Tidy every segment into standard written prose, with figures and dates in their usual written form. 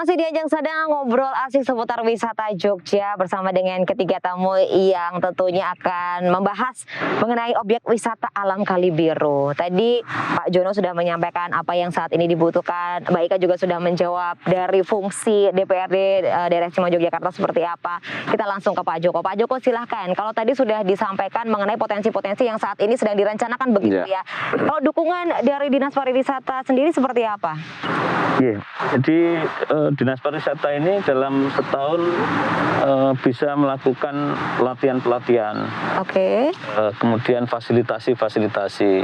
Masih di Ajang Sadang, ngobrol asik seputar wisata Jogja bersama dengan ketiga tamu yang tentunya akan membahas mengenai objek wisata alam Kali Biru. Tadi Pak Jono sudah menyampaikan apa yang saat ini dibutuhkan, Mbak Ika juga sudah menjawab dari fungsi DPRD Daerah Istimewa Yogyakarta seperti apa. Kita langsung ke Pak Joko. Pak Joko silahkan, kalau tadi sudah disampaikan mengenai potensi-potensi yang saat ini sedang direncanakan begitu ya. Kalau dukungan dari Dinas Pariwisata sendiri seperti apa? Iya, jadi Dinas Pariwisata ini dalam setahun bisa melakukan pelatihan-pelatihan. Oke. Kemudian fasilitasi-fasilitasi.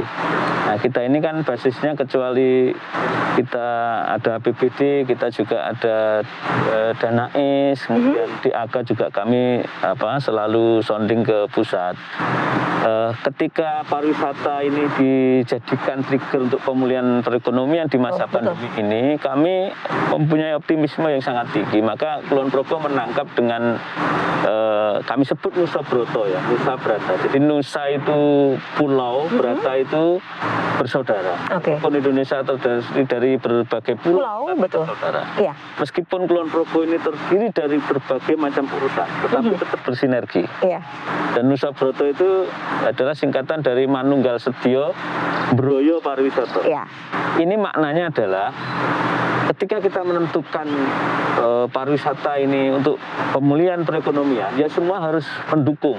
Nah, kita ini kan basisnya kecuali kita ada APBD, kita juga ada dana IS, kemudian di AK juga kami selalu sounding ke pusat. Ketika pariwisata ini dijadikan trigger untuk pemulihan perekonomian di masa pandemi ini, kami mempunyai optimisme yang sangat tinggi. Maka Kulon Progo menangkap dengan kami sebut Nusa Broto ya, Nusa Brata. Jadi Nusa itu pulau, Brata itu bersaudara. Walaupun Indonesia terdiri dari berbagai pulau, betul. Bersaudara. Iya. Meskipun Kulon Progo ini terdiri dari berbagai macam urutan, tetapi tetap bersinergi. Iya. Dan Nusa Broto itu adalah singkatan dari Manunggal Sedyo Broyo Pariwisata. Iya. Ini maknanya adalah ketika kita menentukan pariwisata ini untuk pemulihan perekonomian, ya semua harus mendukung.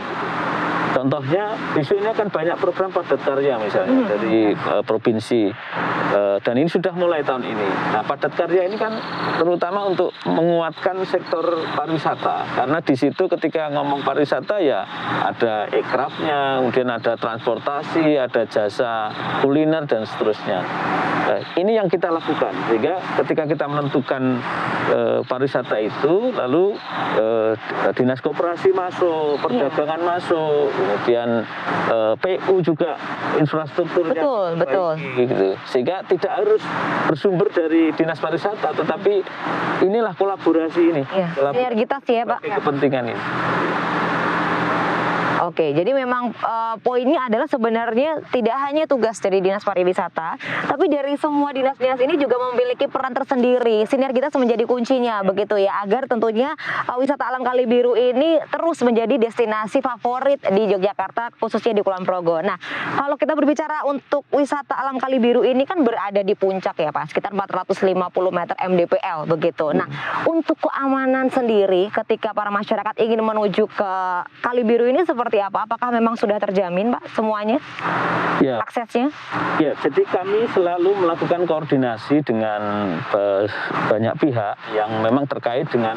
Contohnya, isu ini akan banyak program padat karya misalnya dari provinsi, dan ini sudah mulai tahun ini. Nah, padat karya ini kan terutama untuk menguatkan sektor pariwisata, karena di situ ketika ngomong pariwisata ya ada ekrafnya, kemudian ada transportasi, ada jasa kuliner dan seterusnya. Ini yang kita lakukan, sehingga ketika kita menentukan pariwisata itu, lalu dinas koperasi masuk, perdagangan masuk, kemudian PU juga infrastrukturnya betul. Gitu. Sehingga tidak harus bersumber dari dinas pariwisata, tetapi inilah kolaborasi ini, sinergitas ya Pak, kepentingan ini. Oke, jadi memang poinnya adalah sebenarnya tidak hanya tugas dari Dinas Pariwisata, tapi dari semua dinas-dinas ini juga memiliki peran tersendiri. Sinergitas menjadi kuncinya, begitu ya, agar tentunya wisata alam Kali Biru ini terus menjadi destinasi favorit di Yogyakarta, khususnya di Kulon Progo. Nah, kalau kita berbicara untuk wisata alam Kali Biru ini kan berada di puncak ya Pak, sekitar 450 meter MDPL, begitu. Nah, untuk keamanan sendiri ketika para masyarakat ingin menuju ke Kali Biru ini seperti apa? Apakah memang sudah terjamin Pak semuanya? Ya. Aksesnya? Ya, jadi kami selalu melakukan koordinasi dengan banyak pihak yang memang terkait dengan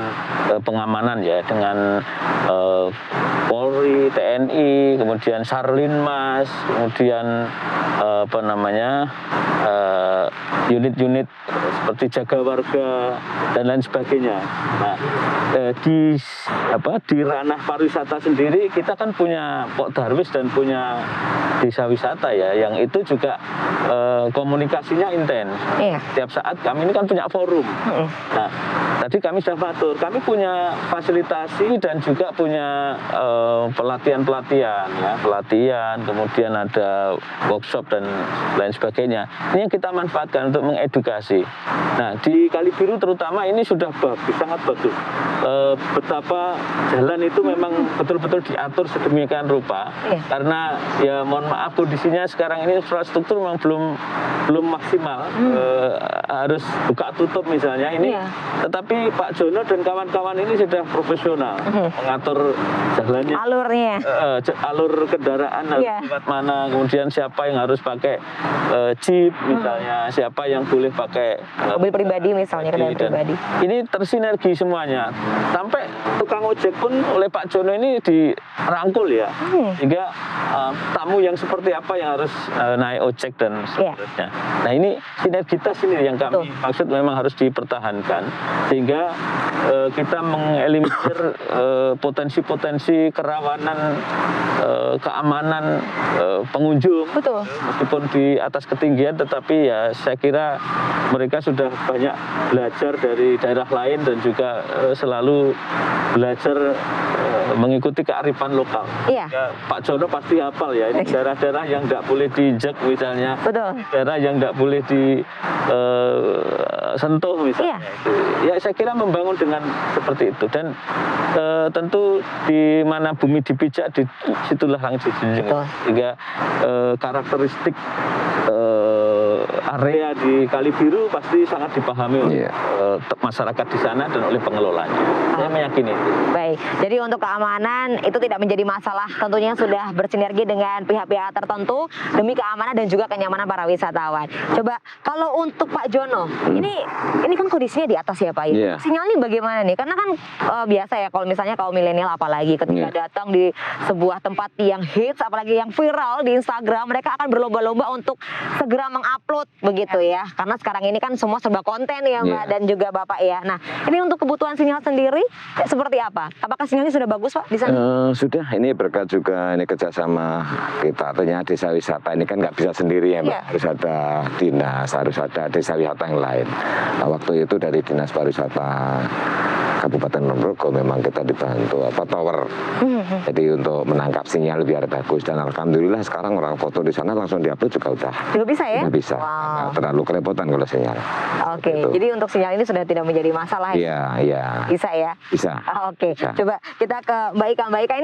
pengamanan ya, dengan Polri, TNI, kemudian Sarlinmas, kemudian unit-unit seperti jaga warga dan lain sebagainya. Nah, di ranah pariwisata sendiri kita kan punya Pok Darwis dan punya desa wisata ya, yang itu juga komunikasinya intens. Setiap saat kami ini kan punya forum. Nah, tadi kami sudah atur, kami punya fasilitasi dan juga punya pelatihan-pelatihan ya, kemudian ada workshop dan lain sebagainya. Ini yang kita manfaatkan untuk mengedukasi. Nah, di Kali Biru terutama ini sudah bagus, sangat bagus. Betapa jalan itu memang betul-betul diatur sedemikian rupa, karena ya mohon maaf kondisinya sekarang ini infrastruktur memang belum maksimal, harus buka tutup misalnya ini. Tetapi Pak Jono dan kawan-kawan ini sudah profesional mengatur jalannya, alurnya, alur kendaraan harus lewat mana, kemudian siapa yang harus pakai jeep misalnya, siapa yang boleh pakai mobil pribadi misalnya, kendaraan pribadi. Ini tersinergi semuanya, sampai tukang ojek pun oleh Pak Jono ini dirangkul ya, sehingga tamu yang seperti apa yang harus naik ojek dan seterusnya. Nah, ini sinergitas ini yang kami maksud memang harus dipertahankan, sehingga kita mengeliminir potensi-potensi kerawanan keamanan pengunjung. Meskipun di atas ketinggian, tetapi ya saya kira mereka sudah banyak belajar dari daerah lain dan juga selalu belajar mengikuti kearifan lokal. Iya. Ya, Pak Jono pasti hafal ya, ini daerah-daerah yang nggak boleh diinjak misalnya, Betul. daerah yang nggak boleh disentuh misalnya. Iya. Ya saya kira membangun dengan seperti itu, dan tentu di mana bumi dipijak, di situlah langit dijunjung. Sehingga karakteristik area di Kali Biru pasti sangat dipahami oleh masyarakat di sana dan oleh pengelolanya. Saya meyakini itu. Baik, jadi untuk keamanan itu tidak menjadi masalah, tentunya sudah bersinergi dengan pihak-pihak tertentu demi keamanan dan juga kenyamanan para wisatawan. Coba kalau untuk Pak Jono, ini kan kondisinya di atas ya Pak. Sinyalnya bagaimana nih? Karena kan biasa ya kalau misalnya kaum milenial apalagi ketika datang di sebuah tempat yang hits, apalagi yang viral di Instagram, mereka akan berlomba-lomba untuk segera mengupload begitu ya. Karena sekarang ini kan semua serba konten ya Mbak dan juga Bapak ya. Nah, ini untuk kebutuhan sinyal sendiri seperti apa? Apakah sinyalnya sudah bagus Pak di sana? Sudah, ini berkat juga ini kerjasama kita. Artinya desa wisata ini kan nggak bisa sendiri ya Mbak. Harus ada dinas, harus ada desa wisata yang lain. Nah, waktu itu dari Dinas Pariwisata Kabupaten Ponorogo memang kita dibantu tower. Jadi untuk menangkap sinyal biar bagus, dan alhamdulillah sekarang orang foto di sana langsung diupload juga udah bisa ya? Udah bisa. Wow. Nggak terlalu kerepotan kalau sinyal. Oke, Gitu. jadi untuk sinyal ini sudah tidak menjadi masalah ya? Iya. Bisa ya? Bisa. Oke, Bisa. coba kita ke Mbak Ika. Mbak Ika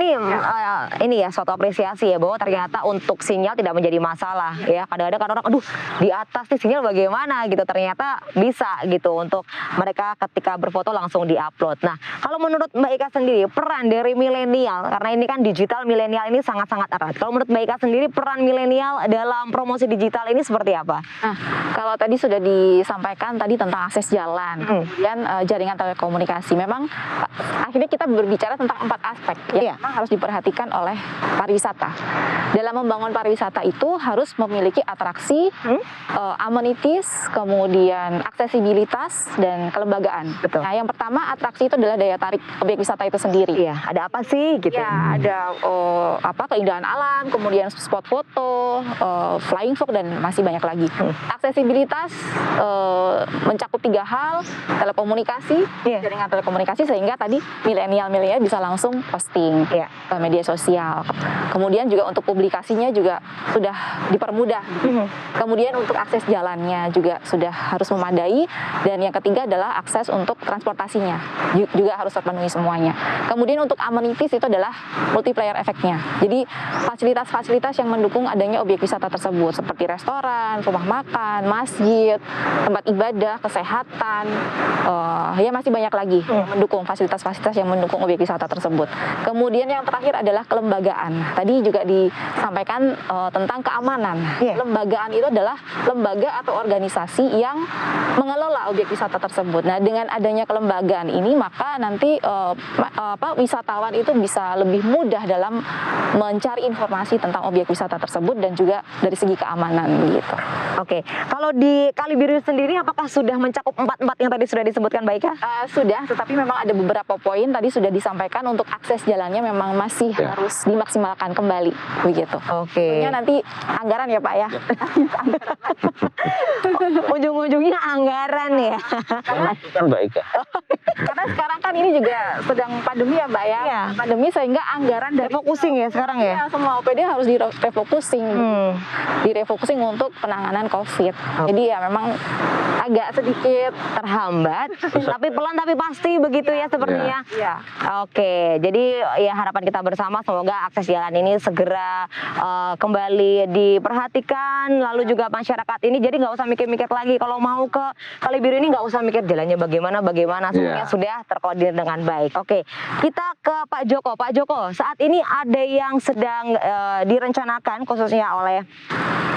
ini ya suatu apresiasi ya bahwa ternyata untuk sinyal tidak menjadi masalah ya. Kadang-kadang kan orang, aduh di atas nih sinyal bagaimana gitu, ternyata bisa gitu untuk mereka ketika berfoto langsung diupload. Nah, kalau menurut Mbak Ika sendiri peran dari milenial, karena ini kan digital milenial ini sangat-sangat erat. Kalau menurut Mbak Ika sendiri peran milenial dalam promosi digital ini seperti apa? Nah, kalau tadi sudah disampaikan tadi tentang akses jalan, kemudian jaringan telekomunikasi. Memang akhirnya kita berbicara tentang 4 aspek yang memang harus diperhatikan oleh pariwisata. Dalam membangun pariwisata itu harus memiliki atraksi, amenities, kemudian aksesibilitas dan kelembagaan. Betul. Nah, yang pertama atraksi itu adalah daya tarik objek wisata itu sendiri. Iya, ada apa sih gitu? Ya, ada keindahan alam, kemudian spot foto, flying fox dan masih banyak lagi. Aksesibilitas mencakup 3 hal, telekomunikasi, jaringan telekomunikasi, sehingga tadi milenial bisa langsung posting ke media sosial. Kemudian juga untuk publikasinya juga sudah dipermudah. Kemudian untuk akses jalannya juga sudah harus memadai, dan yang ketiga adalah akses untuk transportasinya juga harus terpenuhi semuanya. Kemudian untuk amenities itu adalah multiplier efeknya. Jadi fasilitas-fasilitas yang mendukung adanya objek wisata tersebut seperti restoran, rumah makan, masjid, tempat ibadah, kesehatan, ya masih banyak lagi yang mendukung fasilitas-fasilitas yang mendukung objek wisata tersebut. Kemudian yang terakhir adalah kelembagaan. Tadi juga disampaikan tentang keamanan. Kelembagaan itu adalah lembaga atau organisasi yang mengelola objek wisata tersebut. Nah, dengan adanya kelembagaan ini maka nanti wisatawan itu bisa lebih mudah dalam mencari informasi tentang objek wisata tersebut dan juga dari segi keamanan gitu. Oke, kalau di Kali Biru sendiri apakah sudah mencakup 4 yang tadi sudah disebutkan Mbak Ika? Sudah, tetapi memang ada beberapa poin tadi sudah disampaikan untuk akses jalannya memang masih harus dimaksimalkan kembali begitu. Oke. Tentunya nanti anggaran ya Pak ya. Ujung-ujungnya anggaran ya. Kan Mbak Ika. Karena sekarang kan ini juga sedang pandemi ya Mbak ya. Pandemi sehingga anggaran dari refocusing ya sekarang ya. Semua OPD harus direfocusing. Direfocusing untuk penanganan COVID. Jadi ya memang agak sedikit terhambat, tapi pelan tapi pasti begitu ya sepertinya. Oke, jadi ya harapan kita bersama semoga akses jalan ini segera kembali diperhatikan, lalu juga masyarakat ini jadi nggak usah mikir-mikir lagi kalau mau ke Kali Biru ini, nggak usah mikir jalannya bagaimana semuanya sudah terkoordinir dengan baik. Oke, kita ke Pak Joko. Pak Joko, saat ini ada yang sedang direncanakan khususnya oleh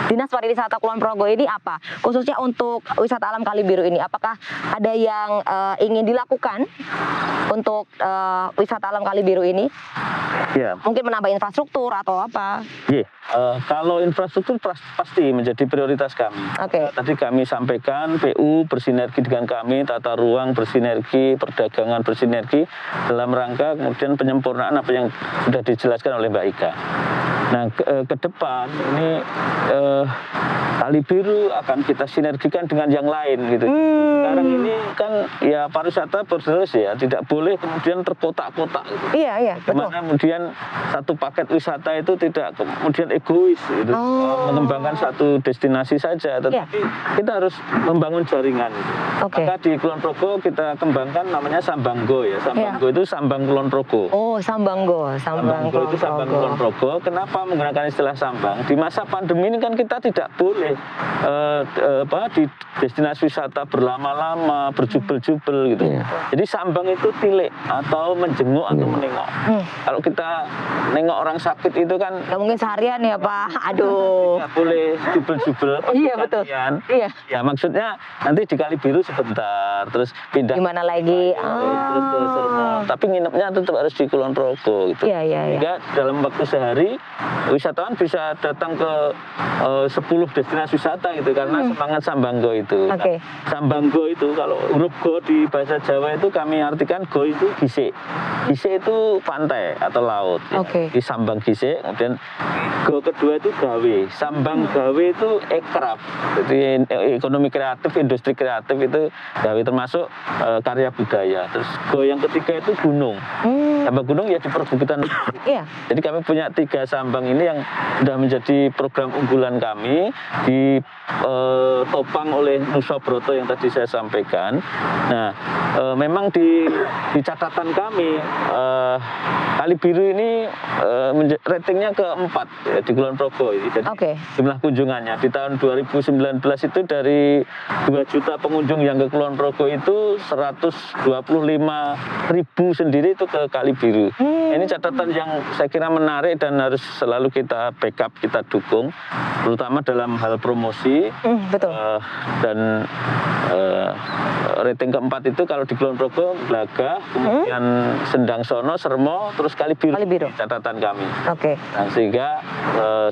Dinas Pariwisata Kulon Progo ini apa? Khususnya untuk wisata alam Kali Biru ini, apakah ada yang ingin dilakukan untuk wisata alam Kali Biru ini? Mungkin menambah infrastruktur atau apa? Kalau infrastruktur pasti menjadi prioritas kami. Tadi kami sampaikan PU bersinergi dengan kami, tata ruang bersinergi, perdagangan bersinergi dalam rangka kemudian penyempurnaan apa yang sudah dijelaskan oleh Mbak Ika. Nah, ke depan ini Kali Biru akan kita sinergikan dengan yang lain gitu. Sekarang ini kan ya pariwisata berterus ya, tidak boleh kemudian terkotak-kotak gitu. Iya, betul. Gimana kemudian satu paket wisata itu tidak kemudian egois gitu. Mengembangkan satu destinasi saja, tetapi kita harus membangun jaringan. Maka di Kulon Progo kita kembangkan namanya Sambanggo ya. Sambanggo itu Sambang Kulon Progo. Oh, Sambanggo itu Sambang Kulon Progo. Kenapa menggunakan istilah sambang? Di masa pandemi ini kan kita tidak boleh di destinasi wisata berlama-lama, berjubel-jubel gitu. Jadi sambang itu tilik atau menjenguk atau menengok. Kalau kita nengok orang sakit itu kan nggak mungkin seharian ya Pak. Aduh. Nggak boleh jubel-jubel. Iya betul. Iya. Ya maksudnya nanti di Kali Biru sebentar, terus pindah. Gimana lagi? Terus ke Sermol. Tapi nginepnya tetap harus di Kulon Progo gitu. Iya. Sehingga dalam waktu sehari wisatawan bisa datang ke 10 destinasi wisata gitu karena semangat Sambanggo itu. Nah, Sambanggo itu kalau huruf go di bahasa Jawa itu kami artikan go itu gisik. Gisik itu pantai atau laut. Di Sambang gisik, kemudian go kedua itu gawe. Sambang gawe itu ekraf. Jadi ekonomi kreatif, industri kreatif itu gawe termasuk karya budaya. Terus go yang ketiga itu gunung. Sambang gunung ya di perbukitan. Jadi kami punya 3 sambang ini yang sudah menjadi program unggulan kami ditopang oleh Nusa Broto yang tadi saya sampaikan. Nah, memang di catatan kami Kali Biru ini ratingnya ke-4 ya, di Kulon Progo. Jadi jumlah kunjungannya di tahun 2019 itu dari 2 juta pengunjung yang ke Kulon Progo itu 125.000 sendiri itu ke Kali Biru. Ini catatan yang saya kira menarik dan harus selalu kita backup, kita dukung, terutama dalam hal promosi. Dan rating ke-4 itu kalau di Kulon Progo, Blaga, kemudian Sendang Sono, Sermo, terus Kali Biru. Catatan kami. Nah, sehingga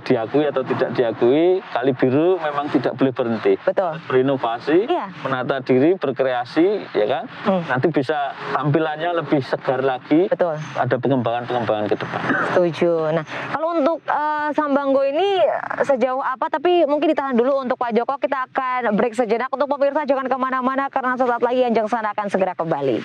diakui atau tidak diakui, Kali Biru memang tidak boleh berhenti. Berinovasi, menata diri, berkreasi, ya kan? Nanti bisa tampilannya lebih segar lagi. Ada pengembangan ke depan. Setuju. Nah, kalau untuk Sambanggo ini sejauh apa? Tapi mungkin ditahan dulu untuk Pak Joko. Kita akan break sejenak. Untuk pemirsa jangan kemana-mana karena sesaat lagi Anjang Sana akan segera kembali.